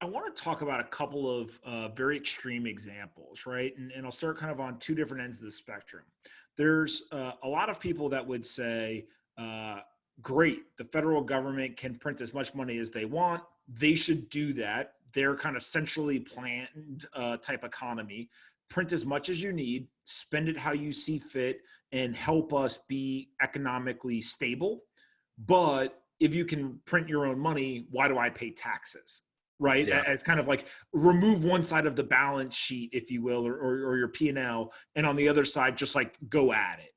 want to talk about a couple of very extreme examples, right? And I'll start kind of on two different ends of the spectrum. There's a lot of people that would say, great, the federal government can print as much money as they want. They should do that. They're kind of centrally planned type economy. Print as much as you need, spend it how you see fit, and help us be economically stable. But if you can print your own money, why do I pay taxes? Right? Yeah. As kind of like remove one side of the balance sheet, if you will, or your P&L, and on the other side, just like go at it.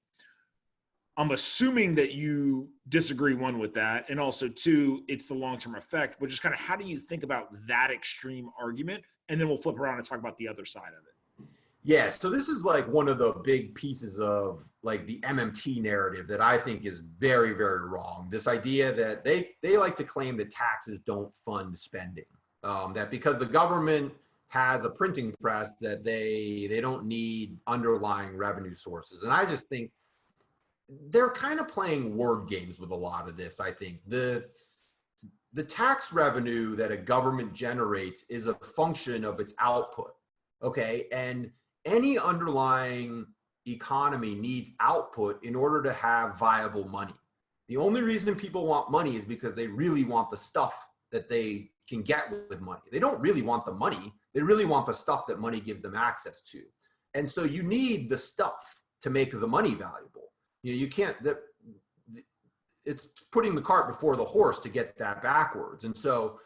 I'm assuming that you disagree, one, with that, and also two, it's the long-term effect, but just kind of how do you think about that extreme argument? And then we'll flip around and talk about the other side of it. Yeah, so this is like one of the big pieces of like the MMT narrative that I think is very, very wrong. This idea that they like to claim that taxes don't fund spending, that because the government has a printing press that they don't need underlying revenue sources. And I just think they're kind of playing word games with a lot of this. I think the tax revenue that a government generates is a function of its output. Okay, and any underlying economy needs output in order to have viable money. The only reason people want money is because they really want the stuff that they can get with money. They don't really want the money. They really want the stuff that money gives them access to. And so you need the stuff to make the money valuable. You can't, it's putting the cart before the horse to get that backwards. And so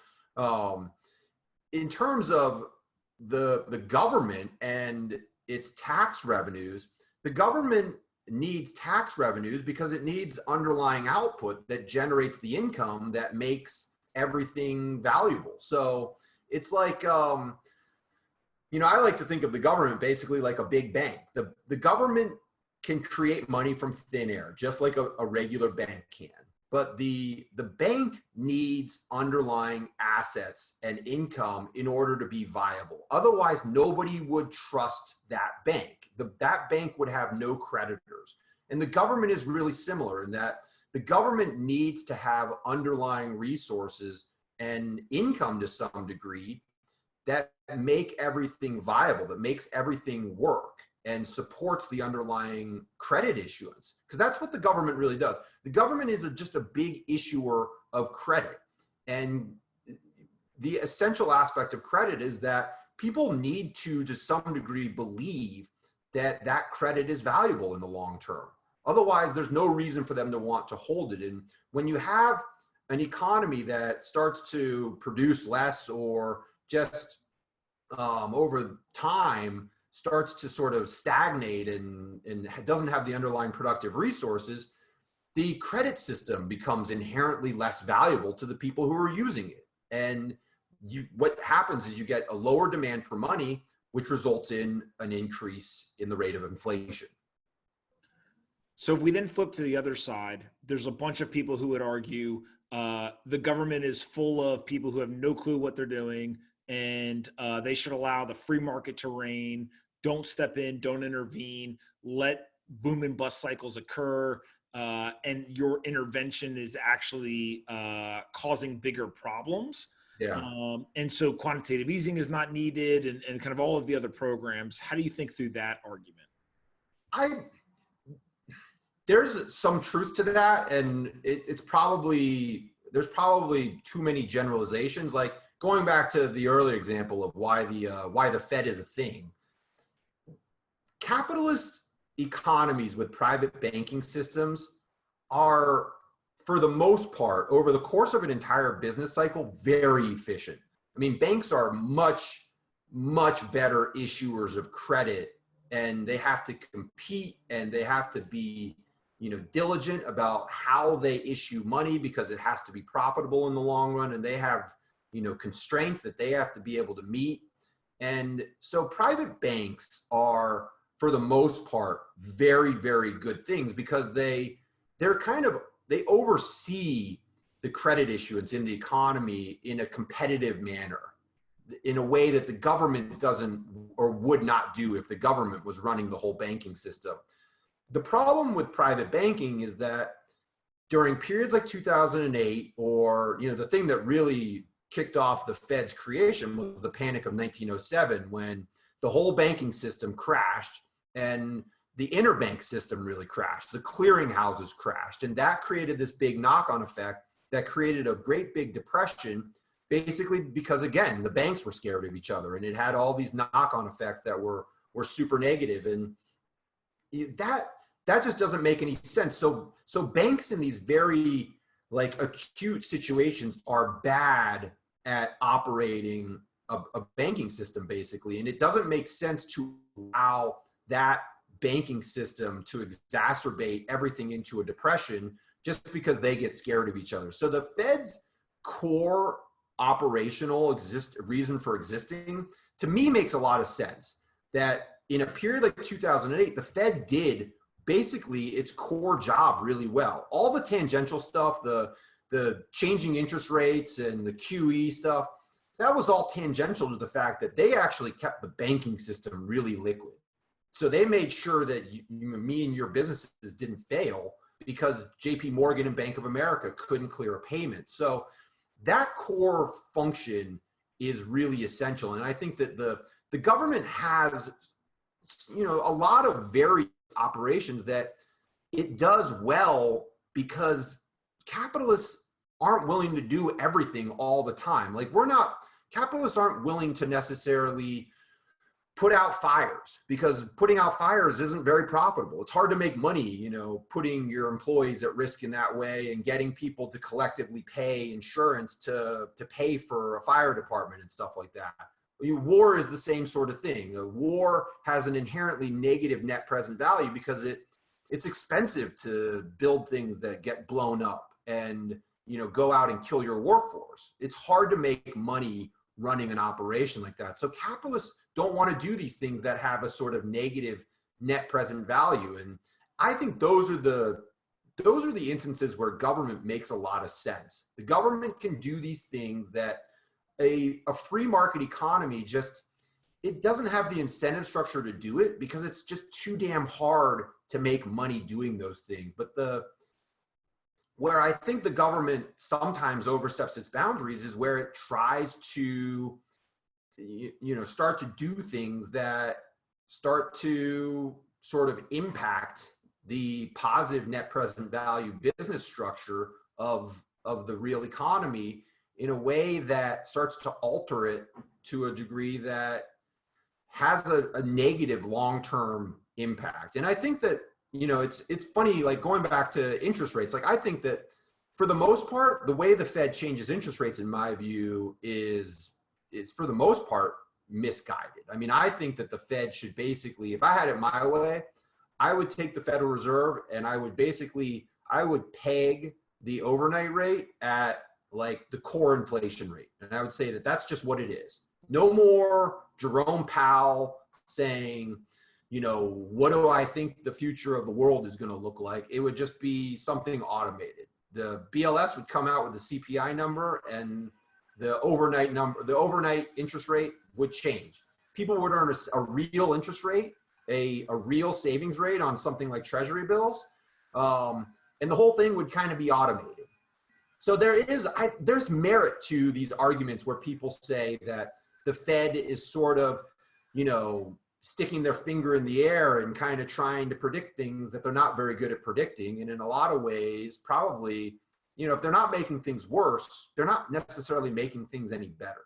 in terms of the government and its tax revenues, the government needs tax revenues because it needs underlying output that generates the income that makes everything valuable. So it's like, I like to think of the government basically like a big bank. The government can create money from thin air, just like a regular bank can. But the bank needs underlying assets and income in order to be viable. Otherwise, nobody would trust that bank. That bank would have no creditors. And the government is really similar in that the government needs to have underlying resources and income to some degree that make everything viable, that makes everything work and supports the underlying credit issuance. Because that's what the government really does. The government is just a big issuer of credit. And the essential aspect of credit is that people need to some degree, believe that that credit is valuable in the long term. Otherwise, there's no reason for them to want to hold it. And when you have an economy that starts to produce less or just over time starts to sort of stagnate and doesn't have the underlying productive resources, the credit system becomes inherently less valuable to the people who are using it. And what happens is you get a lower demand for money, which results in an increase in the rate of inflation. So if we then flip to the other side, there's a bunch of people who would argue the government is full of people who have no clue what they're doing, and they should allow the free market to reign. Don't step in, don't intervene, let boom and bust cycles occur. And your intervention is actually causing bigger problems. Yeah. And so quantitative easing is not needed and kind of all of the other programs. How do you think through that argument? There's some truth to that. And there's probably too many generalizations. Like going back to the earlier example of why the Fed is a thing. Capitalist economies with private banking systems are, for the most part, over the course of an entire business cycle, very efficient. I mean, banks are much, much better issuers of credit, and they have to compete and they have to be, diligent about how they issue money because it has to be profitable in the long run, and they have, constraints that they have to be able to meet. And so private banks are, for the most part, very, very good things because they oversee the credit issuance in the economy in a competitive manner, in a way that the government doesn't or would not do if the government was running the whole banking system. The problem with private banking is that during periods like 2008, or the thing that really kicked off the Fed's creation was the Panic of 1907, when the whole banking system crashed and the interbank system really crashed. The clearinghouses crashed, and that created this big knock-on effect that created a great big depression, basically because, again, the banks were scared of each other, and it had all these knock-on effects that were super negative. And that just doesn't make any sense. So banks in these very like acute situations are bad at operating a banking system, basically. And it doesn't make sense to allow that banking system to exacerbate everything into a depression just because they get scared of each other. So the Fed's core operational reason for existing, to me, makes a lot of sense. That in a period like 2008, the Fed did basically its core job really well. All the tangential stuff, the changing interest rates and the QE stuff, that was all tangential to the fact that they actually kept the banking system really liquid. So they made sure that me and your businesses didn't fail because JP Morgan and Bank of America couldn't clear a payment. So that core function is really essential. And I think that the government has, a lot of various operations that it does well because capitalists aren't willing to do everything all the time. Like capitalists aren't willing to necessarily put out fires because putting out fires isn't very profitable. It's hard to make money, putting your employees at risk in that way and getting people to collectively pay insurance to pay for a fire department and stuff like that. War is the same sort of thing. A war has an inherently negative net present value because it's expensive to build things that get blown up and go out and kill your workforce. It's hard to make money running an operation like that. So capitalists don't want to do these things that have a sort of negative net present value. And I think those are the instances where government makes a lot of sense. The government can do these things that a free market economy it doesn't have the incentive structure to do it because it's just too damn hard to make money doing those things. But where I think the government sometimes oversteps its boundaries is where it tries to, start to do things that start to sort of impact the positive net present value business structure of the real economy in a way that starts to alter it to a degree that has a negative long-term impact. And I think that, it's funny, like going back to interest rates, like I think that for the most part, the way the Fed changes interest rates, in my view, is for the most part misguided. I mean, I think that the Fed should basically, if I had it my way, I would take the Federal Reserve and I would peg the overnight rate at like the core inflation rate. And I would say that that's just what it is. No more Jerome Powell saying, what do I think the future of the world is going to look like? It would just be something automated. The BLS would come out with the CPI number and the overnight interest rate would change. People would earn a real interest rate, a real savings rate on something like treasury bills. And the whole thing would kind of be automated. So there's merit to these arguments where people say that the Fed is sort of, sticking their finger in the air and kind of trying to predict things that they're not very good at predicting. And in a lot of ways, probably, if they're not making things worse, they're not necessarily making things any better.